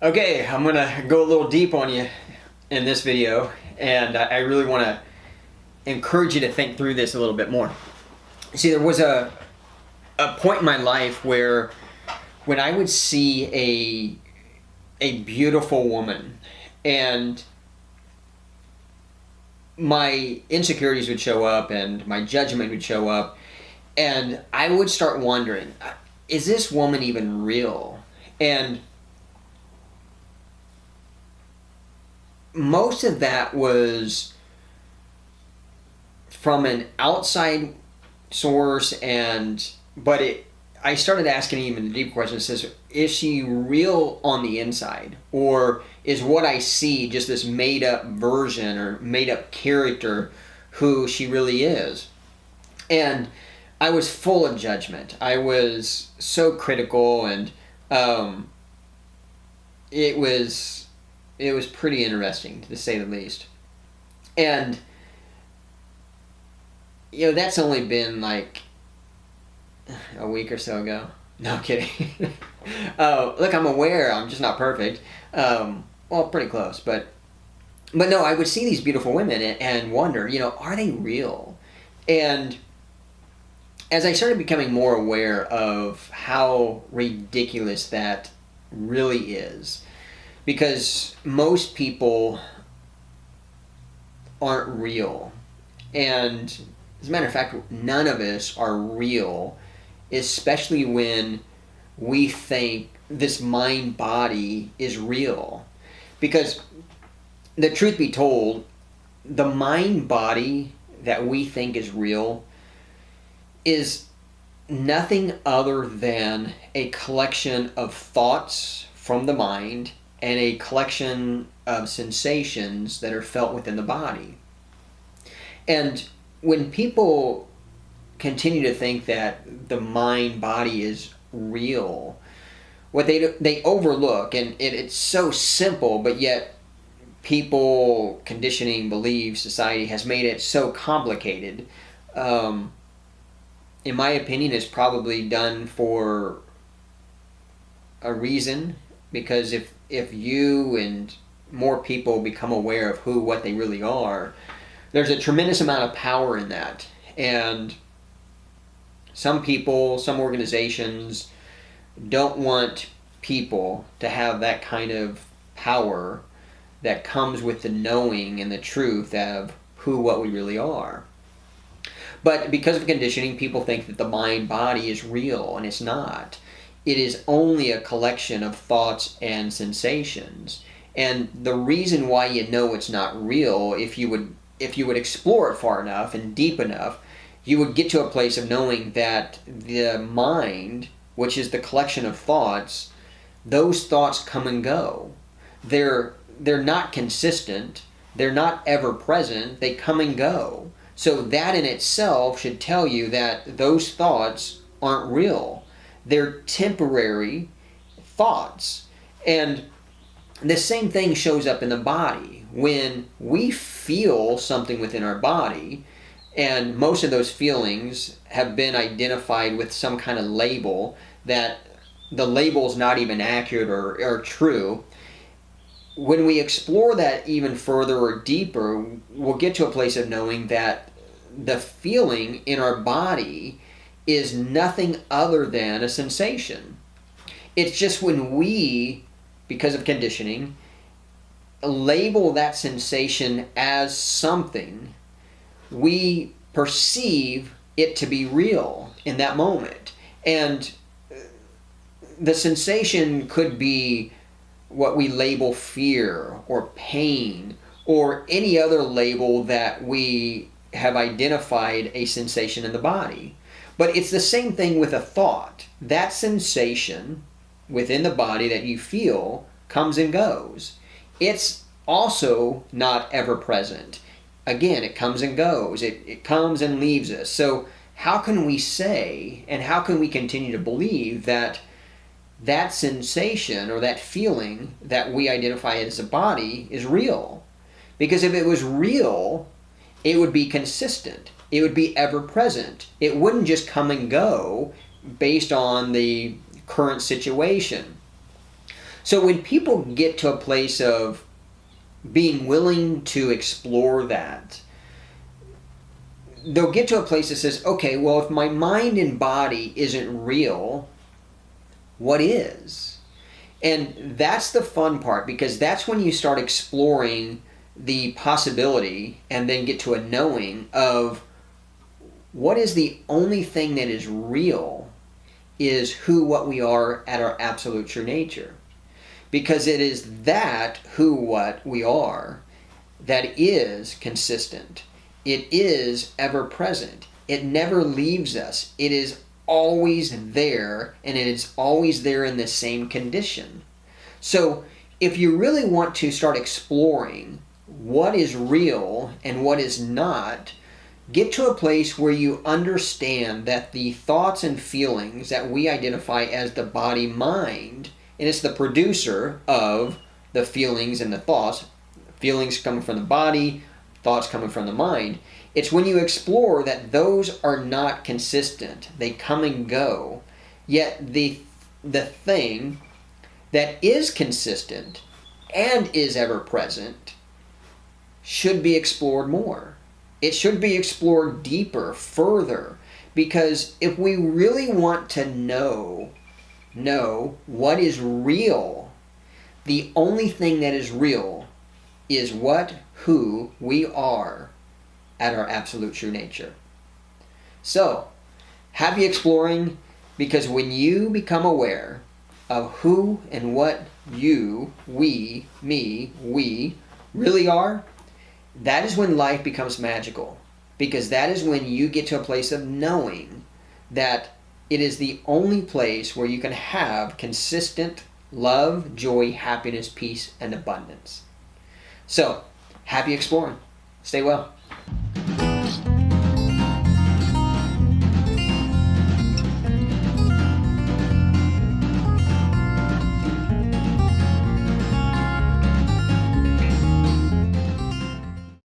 Okay, I'm gonna go a little deep on you in this video, and I really want to encourage you to think through this a little bit more. See, there was a point in my life where when I would see a beautiful woman, and my insecurities would show up and my judgment would show up, and I would start wondering, is this woman even real? And most of that was from an outside source, I started asking even the deep question: says, is she real on the inside, or is what I see just this made up version or made up character who she really is? And I was full of judgment. I was so critical, and it was pretty interesting, to say the least. And that's only been like a week or so ago. No, I'm kidding. Look, I'm aware I'm just not perfect. Well, pretty close, but no, I would see these beautiful women and wonder, are they real? And as I started becoming more aware of how ridiculous that really is, because most people aren't real. And as a matter of fact, none of us are real, especially when we think this mind body is real. Because the truth be told, the mind body that we think is real is nothing other than a collection of thoughts from the mind and a collection of sensations that are felt within the body. And when people continue to think that the mind body is real, what they overlook, and it's so simple, but yet people, conditioning, belief, society has made it so complicated. In my opinion, it's probably done for a reason, because if you and more people become aware of what they really are, there's a tremendous amount of power in that. And some people, some organizations don't want people to have that kind of power that comes with the knowing and the truth of what we really are. But because of conditioning, people think that the mind-body is real, and it's not. It is only a collection of thoughts and sensations. And the reason why you know it's not real, if you would explore it far enough and deep enough, you would get to a place of knowing that the mind, which is the collection of thoughts, those thoughts come and go. They're not consistent. They're not ever present. They come and go. So that in itself should tell you that those thoughts aren't real. They're temporary thoughts. And the same thing shows up in the body. When we feel something within our body, and most of those feelings have been identified with some kind of label, that the label's not even accurate or true, when we explore that even further or deeper, we'll get to a place of knowing that the feeling in our body is nothing other than a sensation. It's just when we, because of conditioning, label that sensation as something, we perceive it to be real in that moment. And the sensation could be what we label fear or pain or any other label that we have identified a sensation in the body. But it's the same thing with a thought. That sensation within the body that you feel comes and goes. It's also not ever present. Again, it comes and goes. It comes and leaves us. So how can we say, and how can we continue to believe that that sensation or that feeling that we identify as a body is real? Because if it was real, it would be consistent. It would be ever present. It wouldn't just come and go based on the current situation. So when people get to a place of being willing to explore that, they'll get to a place that says, okay, well, if my mind and body isn't real, what is? And that's the fun part, because that's when you start exploring the possibility and then get to a knowing of what is the only thing that is real is what we are at our absolute true nature. Because it is that what we are that is consistent. It is ever present. It never leaves us. It is always there, and it is always there in the same condition. So if you really want to start exploring what is real and what is not, get to a place where you understand that the thoughts and feelings that we identify as the body mind, and it's the producer of the feelings and the thoughts, feelings coming from the body, thoughts coming from the mind. It's when you explore that those are not consistent. They come and go. Yet the thing that is consistent and is ever present should be explored more. It should be explored deeper, further. Because if we really want to know what is real, the only thing that is real is who we are at our absolute true nature. So, happy exploring, because when you become aware of who and what you, we, me, we really are, that is when life becomes magical. Because that is when you get to a place of knowing that it is the only place where you can have consistent love, joy, happiness, peace, and abundance. So, happy exploring. Stay well.